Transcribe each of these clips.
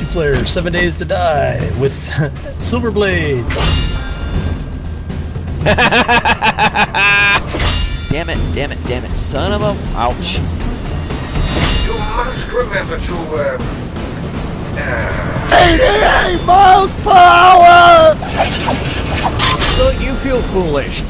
multiplayer 7 Days to Die with Silverblade. Damn it, son of a... Ouch. You must remember to, 88 miles per hour! Don't you feel foolish?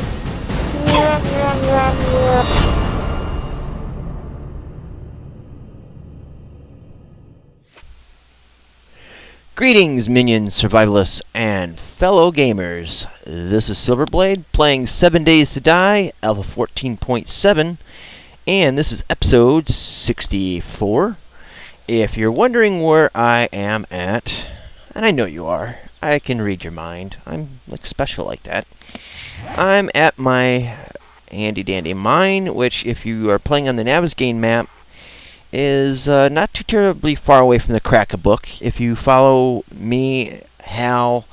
Greetings, minions, survivalists, and fellow gamers. This is Silverblade playing 7 Days to Die, Alpha 14.7, and this is episode 64. If you're wondering where I am at, and I know you are, I can read your mind. I'm like special like that. I'm at my handy-dandy mine, which if you are playing on the Navezgane map, is not too terribly far away from the Crack-a-Book. If you follow me, Hal,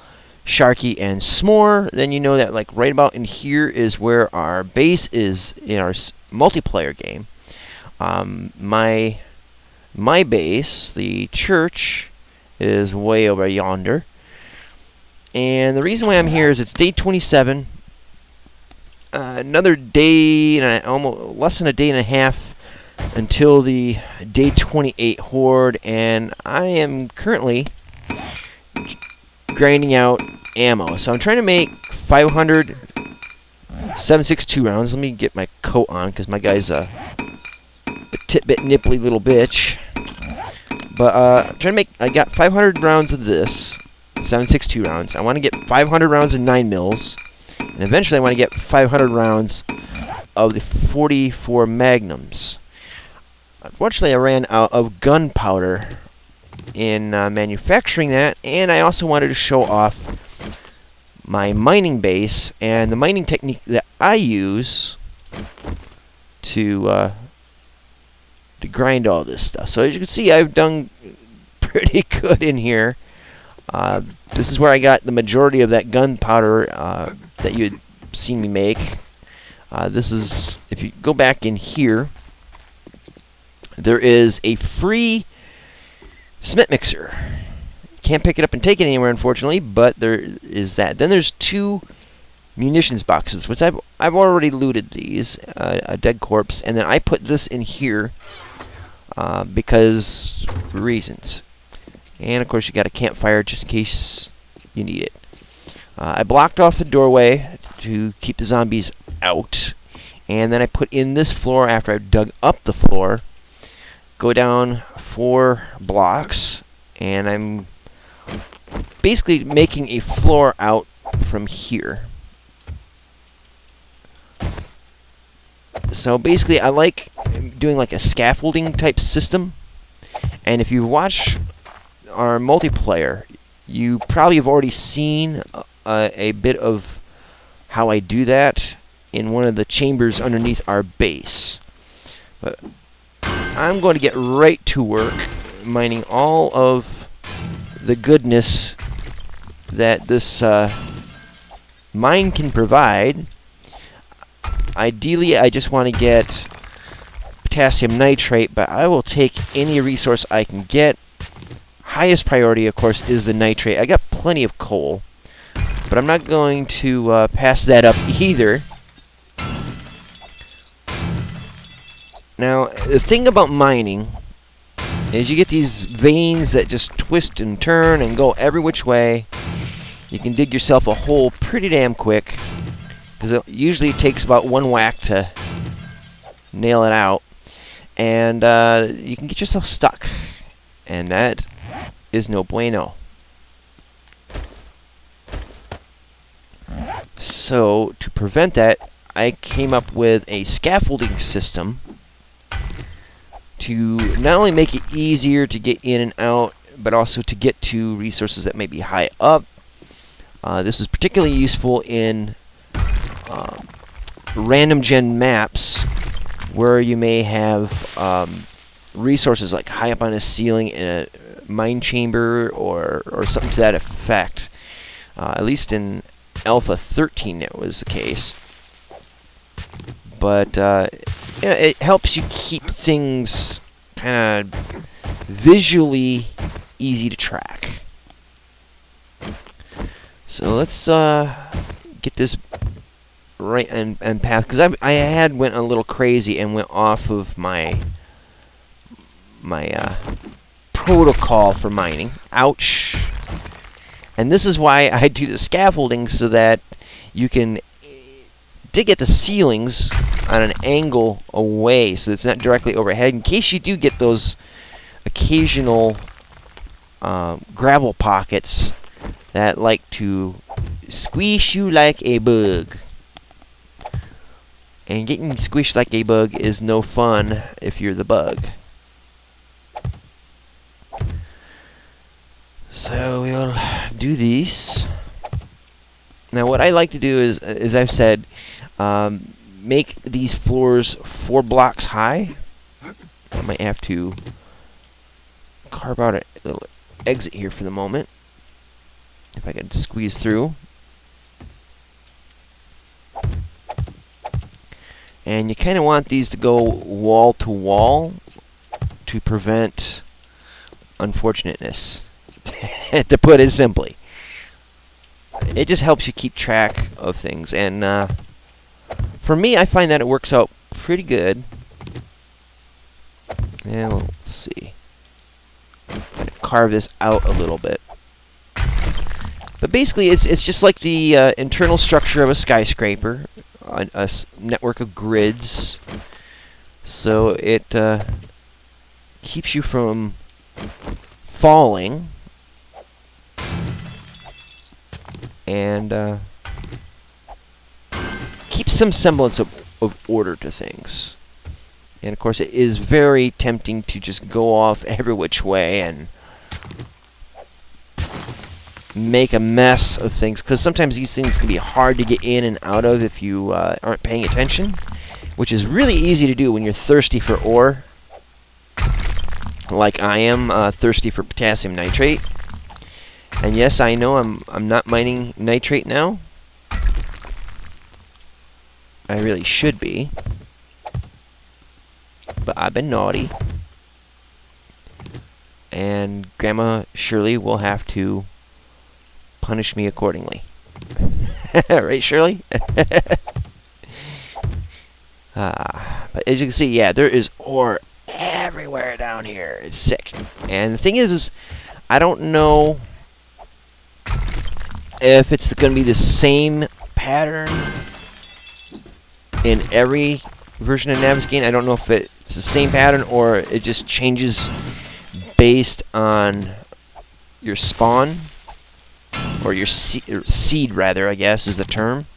Sharky, and S'more, then you know that like right about in here is where our base is in our multiplayer game. My base, the church, is way over yonder. And the reason why I'm here is it's day 27. Another day and almost less than a day and a half until the day 28 horde, and I am currently grinding out ammo. So I'm trying to make 500 7.62 rounds. Let me get my coat on because my guy's a tit-bit nipply little bitch. But I'm trying to make. I got 500 rounds of this 7.62 rounds. I want to get 500 rounds of 9 mils, and eventually I want to get 500 rounds of the 44 magnums. Unfortunately, I ran out of gunpowder in manufacturing that, and I also wanted to show off my mining base and the mining technique that I use to grind all this stuff. So as you can see, I've done pretty good in here. This is where I got the majority of that gunpowder that you had seen me make. This is, if you go back in here, there is a free Smith mixer. Can't pick it up and take it anywhere, unfortunately, but there is that. Then there's 2 munitions boxes, which I've already looted these, a dead corpse, and then I put this in here because reasons. And of course, you got a campfire just in case you need it. I blocked off the doorway to keep the zombies out, and then I put in this floor after I dug up the floor. Go down 4 blocks, and I'm basically making a floor out from here. So basically, I like doing like a scaffolding type system. And if you watch our multiplayer, you probably have already seen a bit of how I do that in one of the chambers underneath our base. But I'm going to get right to work mining all of the goodness that this mine can provide. Ideally, I just want to get potassium nitrate, but I will take any resource I can get. Highest priority, of course, is the nitrate. I got plenty of coal, but I'm not going to pass that up either. Now, the thing about mining is you get these veins that just twist and turn and go every which way. You can dig yourself a hole pretty damn quick, because it usually takes about 1 whack to nail it out. And you can get yourself stuck, and that is no bueno. So, to prevent that, I came up with a scaffolding system to not only make it easier to get in and out, but also to get to resources that may be high up. This is particularly useful in random gen maps where you may have resources like high up on a ceiling in a mine chamber or something to that effect. At least in Alpha 13 it was the case. But it helps you keep things kind of visually easy to track. So let's get this right and path, because I had went a little crazy and went off of my protocol for mining. Ouch. And this is why I do the scaffolding, so that you can dig at the ceilings on an angle away, so it's not directly overhead, in case you do get those occasional gravel pockets that like to squish you like a bug. And getting squished like a bug is no fun if you're the bug. So we'll do these. Now what I like to do is, as I've said, make these floors 4 blocks high. I might have to carve out a little exit here for the moment, if I can squeeze through. And you kind of want these to go wall to wall to prevent unfortunateness, to put it simply. It just helps you keep track of things, and for me, I find that it works out pretty good. And let's see. Gotta carve this out a little bit. But basically, it's just like the internal structure of a skyscraper, a network of grids. So it keeps you from falling, and keeps some semblance of order to things. And of course, it is very tempting to just go off every which way and make a mess of things, because sometimes these things can be hard to get in and out of if you aren't paying attention, which is really easy to do when you're thirsty for ore, like I am thirsty for potassium nitrate. And yes, I know I'm not mining nitrate now. I really should be, but I've been naughty, and Grandma Shirley will have to punish me accordingly. Right, Shirley? But as you can see, yeah, there is ore everywhere down here. It's sick. And the thing is I don't know if it's going to be the same pattern in every version of Navigating. I don't know if it's the same pattern or it just changes based on your spawn, or your seed, rather, I guess, is the term.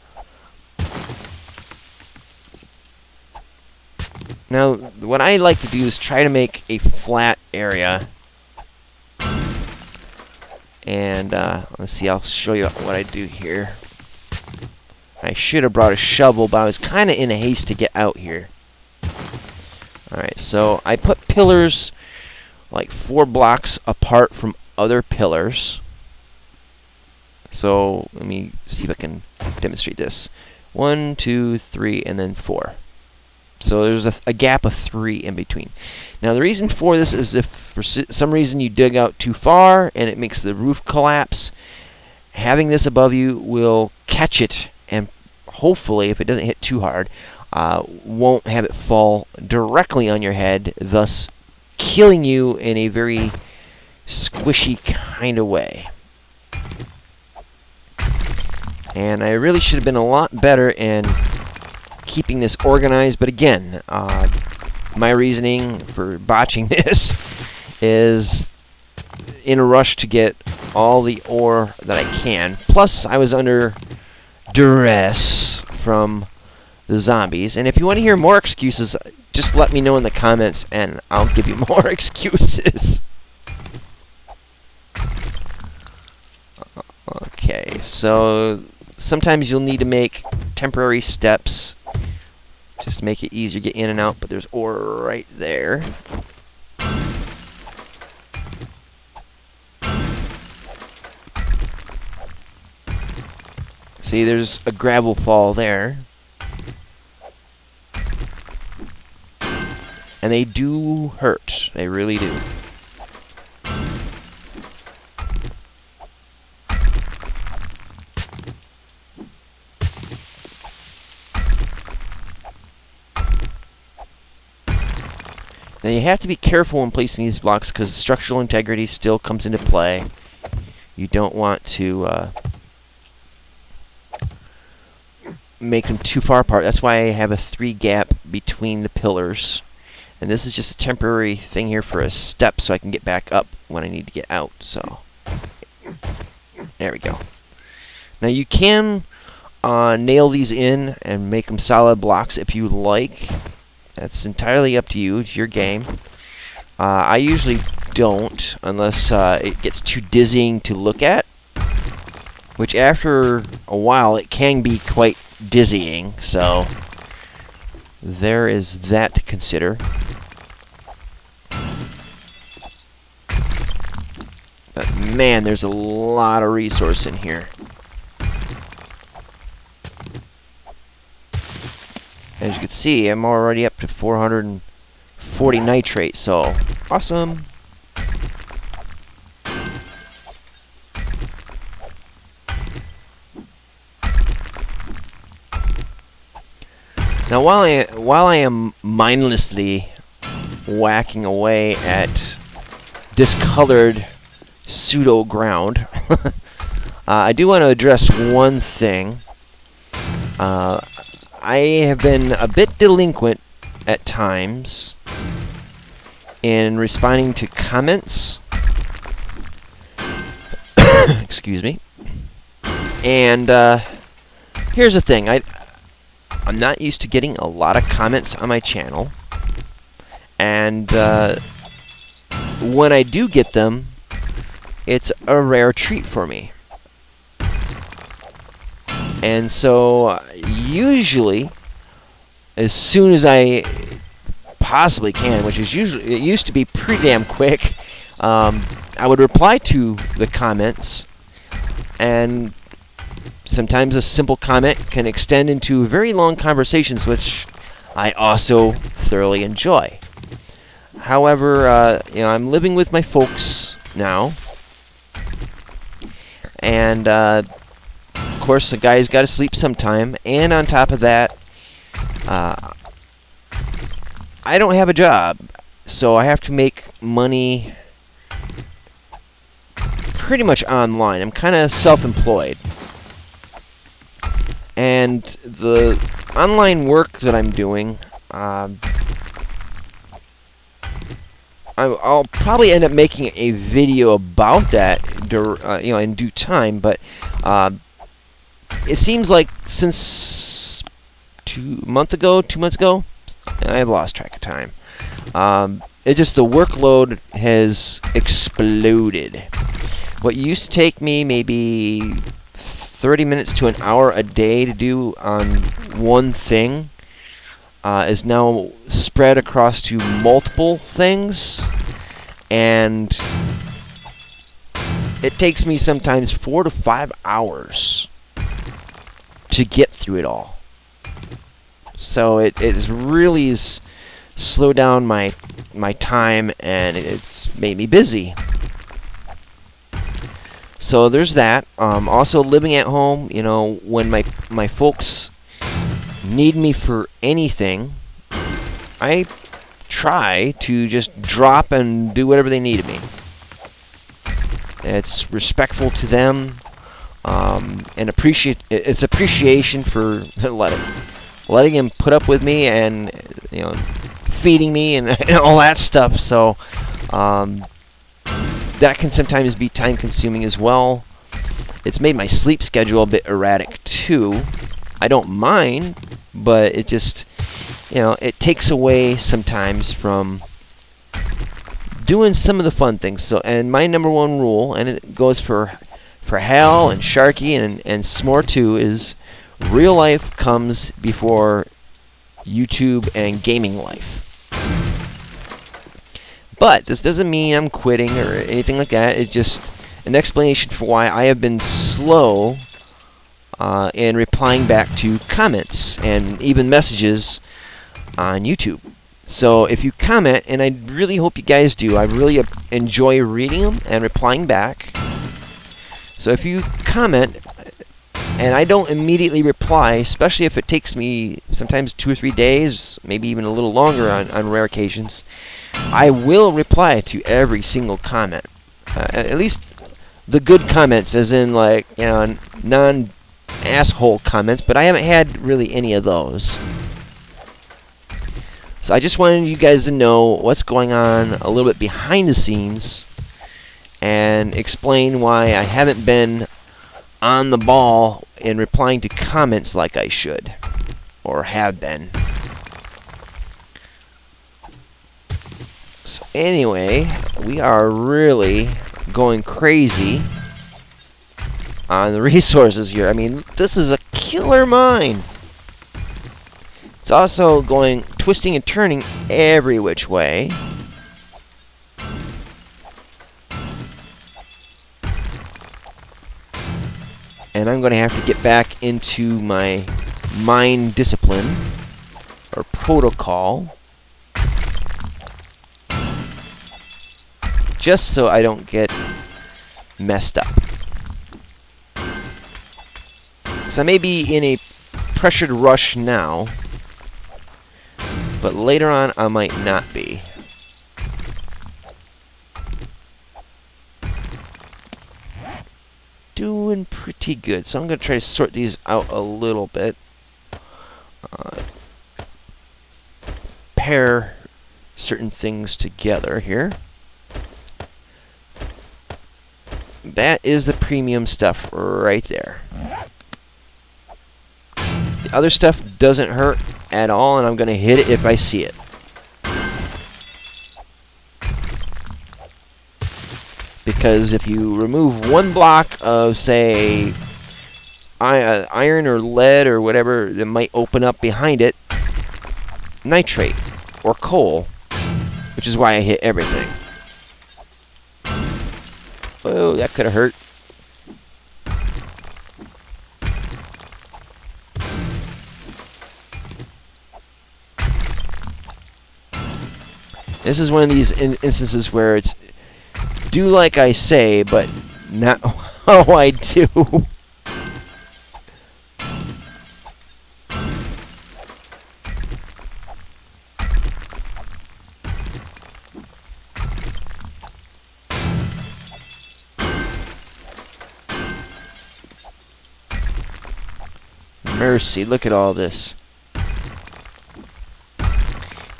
Now, what I like to do is try to make a flat area. And, let's see, I'll show you what I do here. I should have brought a shovel, but I was kind of in a haste to get out here. Alright, so I put pillars like 4 blocks apart from other pillars. So let me see if I can demonstrate this. 1, 2, 3, and then 4. So there's a gap of 3 in between. Now the reason for this is if for some reason you dig out too far and it makes the roof collapse, having this above you will catch it, and hopefully, if it doesn't hit too hard, won't have it fall directly on your head, thus killing you in a very squishy kind of way. And I really should have been a lot better in keeping this organized, but again, my reasoning for botching this is in a rush to get all the ore that I can. Plus, I was under duress from the zombies. And if you want to hear more excuses, just let me know in the comments and I'll give you more excuses. Okay, so sometimes you'll need to make temporary steps just to make it easier to get in and out, but there's ore right there. See, there's a gravel fall there. And they do hurt. They really do. Now you have to be careful when placing these blocks because structural integrity still comes into play. You don't want to make them too far apart. That's why I have a 3 gap between the pillars. And this is just a temporary thing here for a step so I can get back up when I need to get out. So, there we go. Now you can nail these in and make them solid blocks if you like. That's entirely up to you. It's your game. I usually don't unless it gets too dizzying to look at. Which after a while it can be quite dizzying. So there is that to consider. But man, there's a lot of resource in here. As you can see, I'm already up to 440 nitrate, so awesome. Now, while I am mindlessly whacking away at discolored pseudo ground, I do want to address one thing. I have been a bit delinquent at times in responding to comments. Excuse me. And here's the thing. I'm not used to getting a lot of comments on my channel. And when I do get them, it's a rare treat for me. And so, usually, as soon as I possibly can, which is usually, it used to be pretty damn quick, I would reply to the comments, and sometimes a simple comment can extend into very long conversations, which I also thoroughly enjoy. However, I'm living with my folks now, and of course, the guy's got to sleep sometime, and on top of that, I don't have a job, so I have to make money pretty much online. I'm kind of self-employed, and the online work that I'm doing, I'll probably end up making a video about that, in due time, but it seems like since 2 months ago, I've lost track of time. The workload has exploded. What used to take me maybe 30 minutes to an hour a day to do on one thing is now spread across to multiple things, and it takes me sometimes 4 to 5 hours to get through it all. So it really is slowed down my time, and it's made me busy. So there's that. Also living at home, when my folks need me for anything, I try to just drop and do whatever they need of me. It's respectful to them. And it's appreciation for letting him put up with me and feeding me and all that stuff. So that can sometimes be time consuming as well. It's made my sleep schedule a bit erratic too. I don't mind, but it just it takes away sometimes from doing some of the fun things. So, and my number one rule, and it goes for Hal and Sharky and S'more too, is real life comes before YouTube and gaming life. But this doesn't mean I'm quitting or anything like that. It's just an explanation for why I have been slow in replying back to comments and even messages on YouTube. So if you comment, and I really hope you guys do, I really enjoy reading them and replying back. So if you comment and I don't immediately reply, especially if it takes me sometimes 2 or 3 days, maybe even a little longer on rare occasions, I will reply to every single comment. At least the good comments, as in, like, you know, non-asshole comments, but I haven't had really any of those. So I just wanted you guys to know what's going on a little bit behind the scenes and explain why I haven't been on the ball in replying to comments like I should, or have been. So anyway, we are really going crazy on the resources here. I mean, this is a killer mine. It's also going twisting and turning every which way. And I'm going to have to get back into my mine discipline, or protocol, just so I don't get messed up. So I may be in a pressured rush now, but later on I might not be. Doing pretty good. So I'm going to try to sort these out a little bit. Pair certain things together here. That is the premium stuff right there. The other stuff doesn't hurt at all, and I'm going to hit it if I see it. Because if you remove one block of, say, iron or lead or whatever that might open up behind it, nitrate or coal, which is why I hit everything. Oh, that could have hurt. This is one of these instances where it's do like I say, but not how I do. Mercy, look at all this.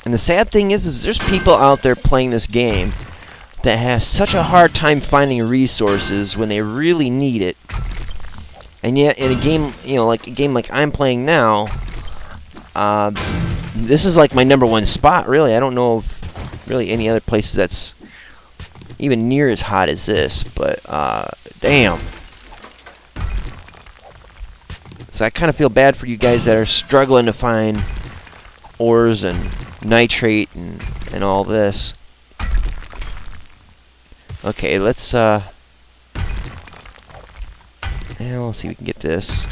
And the sad thing is there's people out there playing this game that have such a hard time finding resources when they really need it. And yet, in a game, you know, like a game like I'm playing now, this is like my #1 spot, really. I don't know of really any other places that's even near as hot as this, but damn. So I kind of feel bad for you guys that are struggling to find ores and nitrate and all this. Okay, let's let's see if we can get this.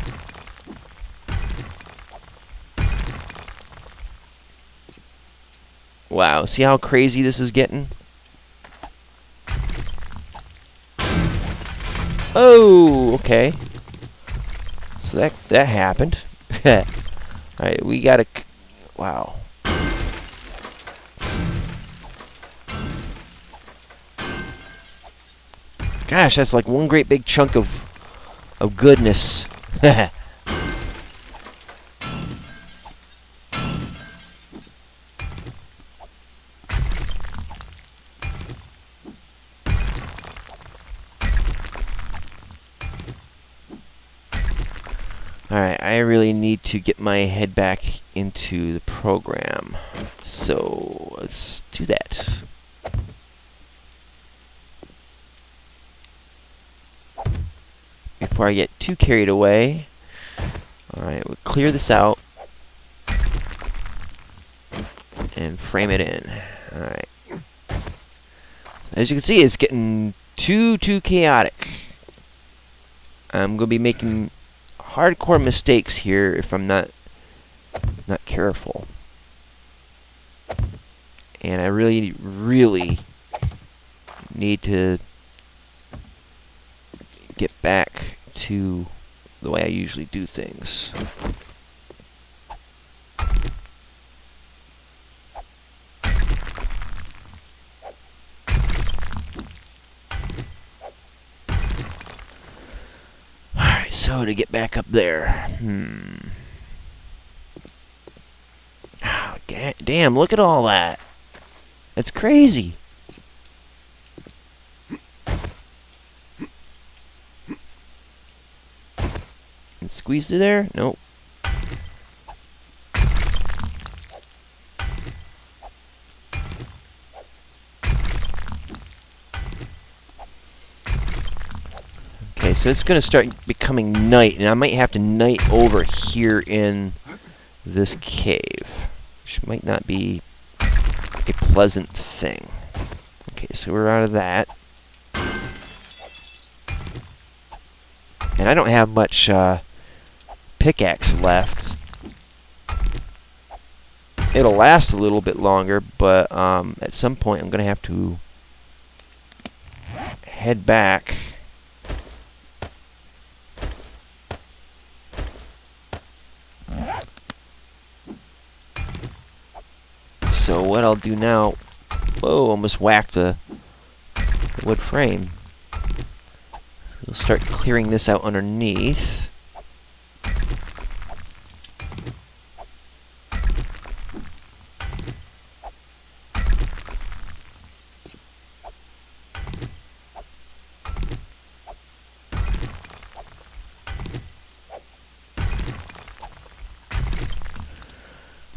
Wow, see how crazy this is getting? Oh, okay. So that happened. Alright, we gotta... Wow. Gosh, that's like one great big chunk of goodness. Alright, I really need to get my head back into the program. So, let's do that. Before I get too carried away. Alright, we'll clear this out. And frame it in. Alright. As you can see, it's getting too chaotic. I'm going to be making hardcore mistakes here if I'm not careful. And I really need to get back to the way I usually do things. Alright, so to get back up there. Oh, damn, look at all that. That's crazy. And squeeze through there? Nope. Okay, so it's going to start becoming night, and I might have to night over here in this cave, which might not be a pleasant thing. Okay, so we're out of that. And I don't have much pickaxe left. It'll last a little bit longer, but at some point I'm going to have to head back. So what I'll do now... Whoa, almost whacked the wood frame. We'll start clearing this out underneath.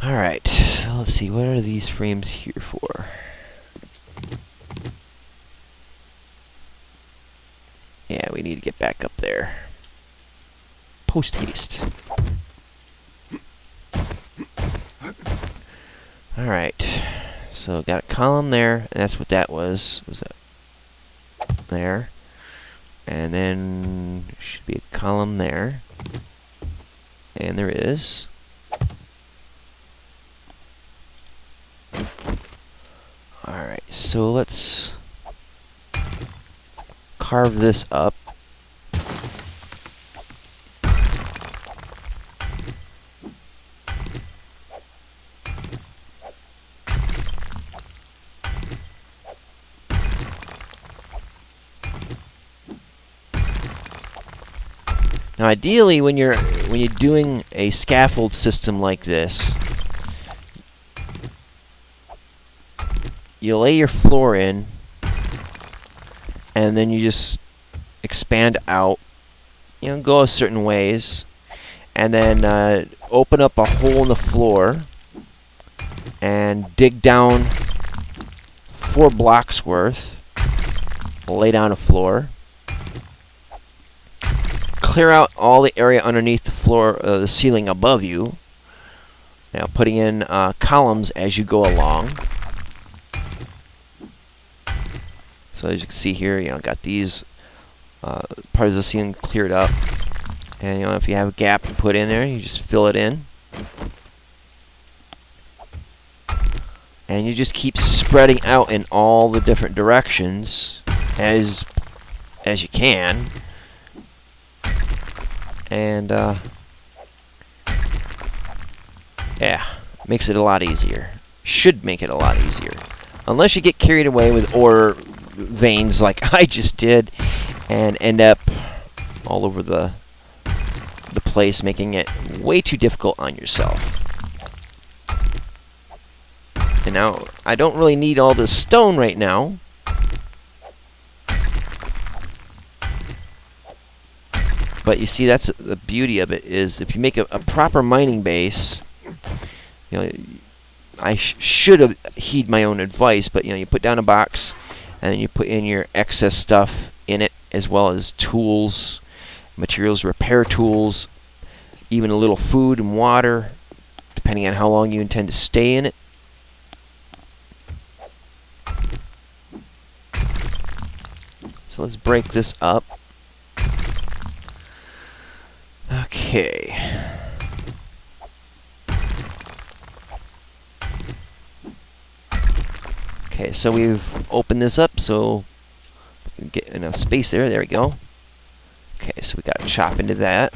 Alright, so let's see, what are these frames here for? Yeah, we need to get back up there. Post haste. Alright, so got a column there, and that's what that was. Was that there? And then should be a column there. And there is. Alright, so let's carve this up. Now ideally when you're doing a scaffold system like this, you lay your floor in, and then you just expand out, you know, go a certain ways, and then open up a hole in the floor and dig down 4 blocks worth, lay down a floor, clear out all the area underneath the floor, the ceiling above you. Now putting in columns as you go along. So as you can see here, you know, got these parts of the ceiling cleared up, and you know, if you have a gap to put in there, you just fill it in, and you just keep spreading out in all the different directions as you can, and yeah, makes it a lot easier. Should make it a lot easier, unless you get carried away with ore veins like I just did and end up all over the place, making it way too difficult on yourself. And now I don't really need all this stone right now, but you see, that's the beauty of it, is if you make a proper mining base, you know, I should have heed my own advice, but you know, you put down a box and then you put in your excess stuff in it, as well as tools, materials, repair tools, even a little food and water, depending on how long you intend to stay in it. So let's break this up. Okay. Okay, so we've opened this up so we can get enough space there. There we go. Okay, so we got to chop into that.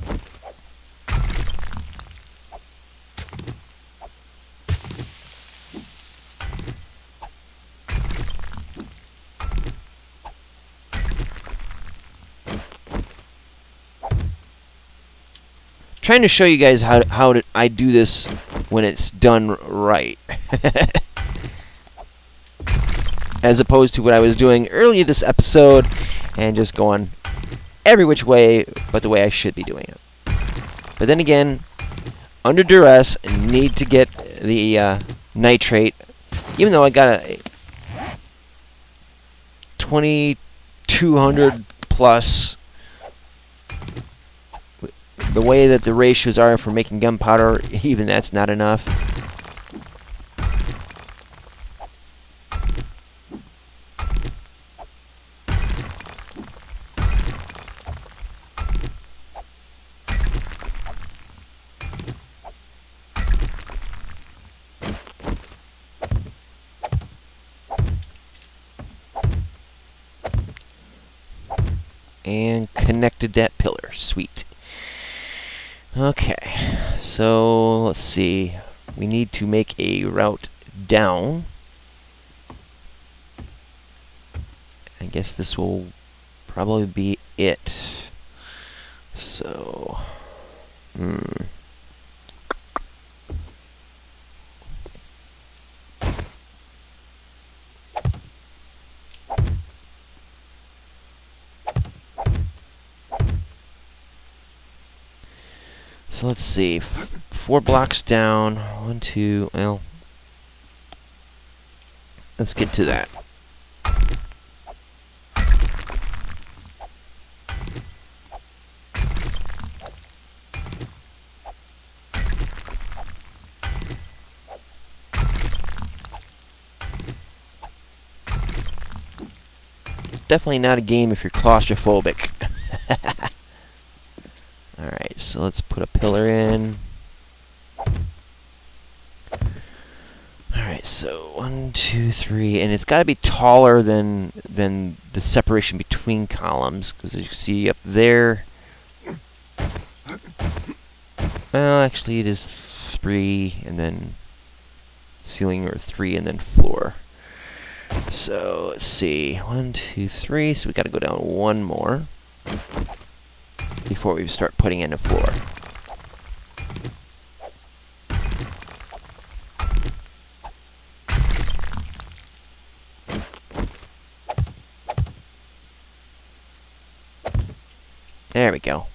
Trying to show you guys how I do this when it's done right. As opposed to what I was doing earlier this episode and just going every which way but the way I should be doing it. But then again, under duress, need to get the nitrate, even though I got a 2200 plus. The way that the ratios are for making gunpowder, even that's not enough. And connected that pillar. Sweet. Okay, so let's see. We need to make a route down. I guess this will probably be it. So, So let's see, 4 blocks down, 1, 2, well, let's get to that. Definitely not a game if you're claustrophobic. Alright, so let's put a pillar in. Alright, so 1, 2, 3, and it's got to be taller than the separation between columns, because as you can see up there, well, actually it is 3, and then ceiling, or 3, and then floor. So let's see, 1, 2, 3. So we got to go down 1 more before we start putting in a floor. There we go.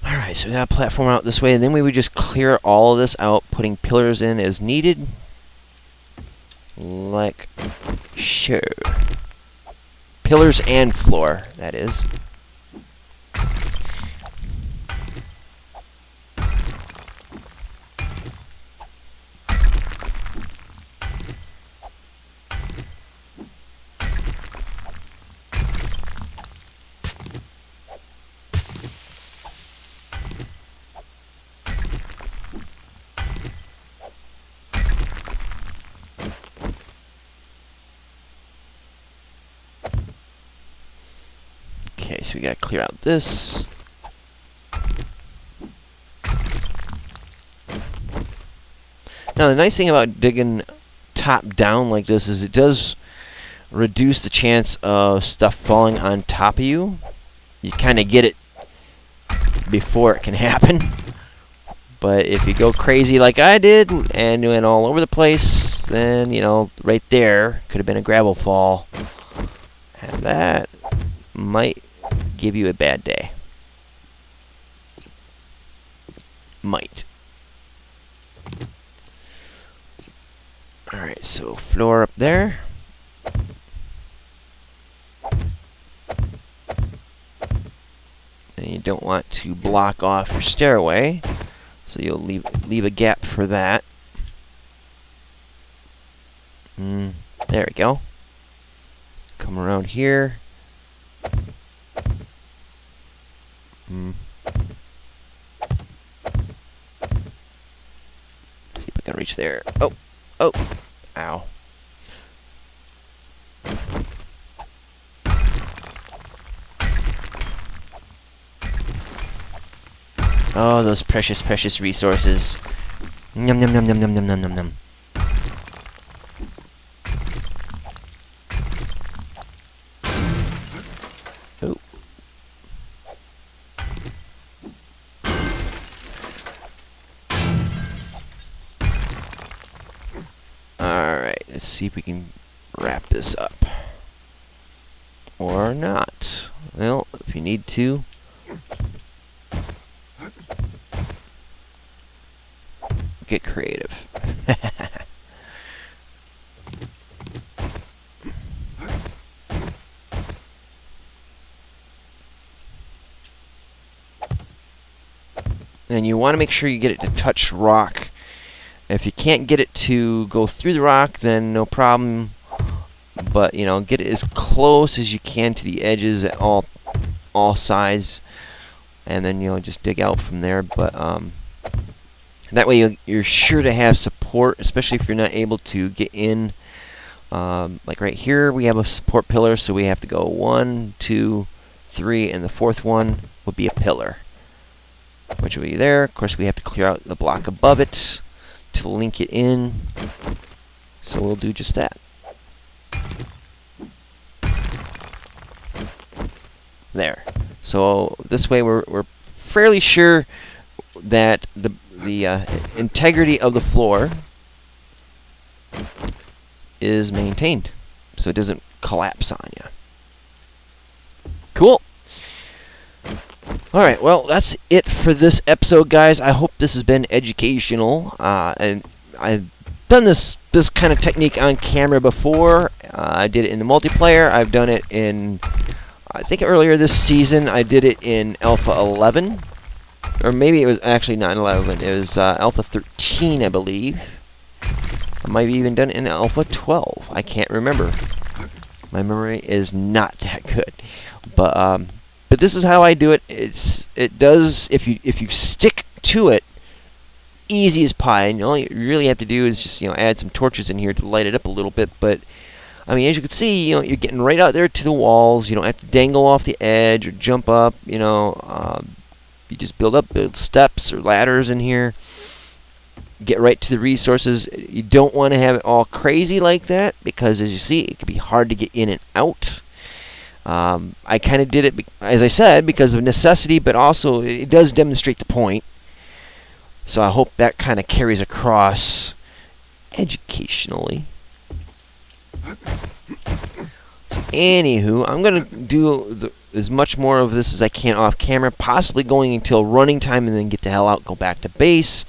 Alright, so we got a platform out this way, and then we would just clear all of this out, putting pillars in as needed. Like so. Pillars and floor, that is. Okay, so we gotta clear out this. Now, the nice thing about digging top down like this is it does reduce the chance of stuff falling on top of you. You kind of get it before it can happen. But if you go crazy like I did and went all over the place, then, you know, right there could have been a gravel fall. And that might give you a bad day. Might. Alright, so floor up there. And you don't want to block off your stairway, so you'll leave a gap for that. There we go. Come around here. See if I can reach there. Oh, oh, ow. Oh, those precious, precious resources. Num num num num num num num num num. Oh. Alright, let's see if we can wrap this up. Or not. Well, if you need to. Get creative. And you want to make sure you get it to touch rock. If you can't get it to go through the rock, then no problem. But you know, get it as close as you can to the edges at all sides, and then you know just dig out from there. But that way you're sure to have support, especially if you're not able to get in. Like right here, we have a support pillar, so we have to go 1, 2, 3, and the fourth one would be a pillar, which will be there. Of course, we have to clear out the block above it to link it in. So we'll do just that. There. So this way we're fairly sure that the integrity of the floor is maintained, so it doesn't collapse on you. Cool. Alright, well, that's it for this episode, guys. I hope this has been educational. And I've done this kind of technique on camera before. I did it in the multiplayer. I've done it in, I think earlier this season, I did it in Alpha 11. Or maybe it was actually not 11. It was Alpha 13, I believe. I might have even done it in Alpha 12. I can't remember. My memory is not that good. But this is how I do it. It does, if you stick to it, easy as pie. And all you really have to do is just add some torches in here to light it up a little bit. But I mean, as you can see, you're getting right out there to the walls. You don't have to dangle off the edge or jump up. You just build steps or ladders in here. Get right to the resources. You don't want to have it all crazy like that, because as you see, it can be hard to get in and out. I kind of did it, as I said, because of necessity, but also it does demonstrate the point. So I hope that kind of carries across educationally. So anywho, I'm going to do as much more of this as I can off camera, possibly going until running time and then get the hell out, go back to base.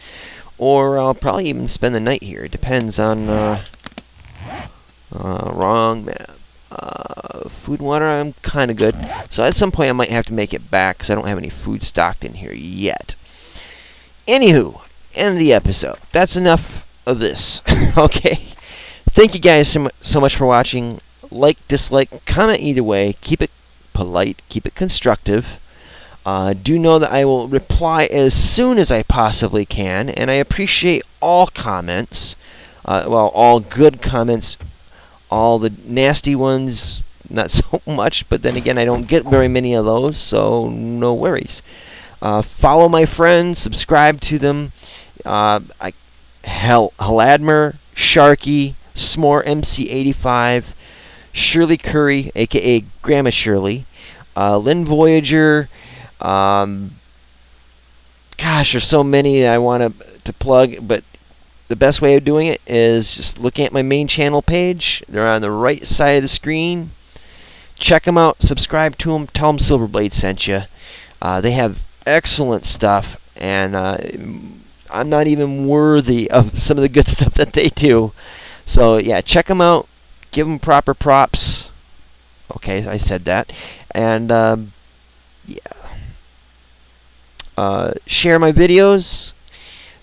Or I'll probably even spend the night here. It depends on wrong map. Food and water, I'm kind of good. So at some point I might have to make it back because I don't have any food stocked in here yet. Anywho, end of the episode. That's enough of this. Okay. Thank you guys so much for watching. Like, dislike, comment either way. Keep it polite. Keep it constructive. Do know that I will reply as soon as I possibly can, and I appreciate all comments. Well, all good comments. All the nasty ones, not so much, but then again, I don't get very many of those, so no worries. Follow my friends, subscribe to them. Haladmer, Sharky, S'more MC85, Shirley Curry, aka Grandma Shirley, Lynn Voyager. Gosh, there's so many that I want to plug, but the best way of doing it is just looking at my main channel page. They're on the right side of the screen. Check them out, subscribe to them, tell them Silverblade sent you. They have excellent stuff, and I'm not even worthy of some of the good stuff that they do. So yeah, check them out, give them proper props. Okay, I said that. And yeah. Share my videos,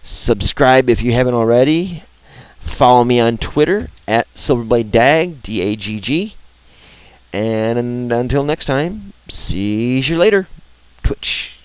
subscribe if you haven't already, follow me on Twitter at Silverblade Dag, D-A-G-G. And until next time, see you later. Twitch.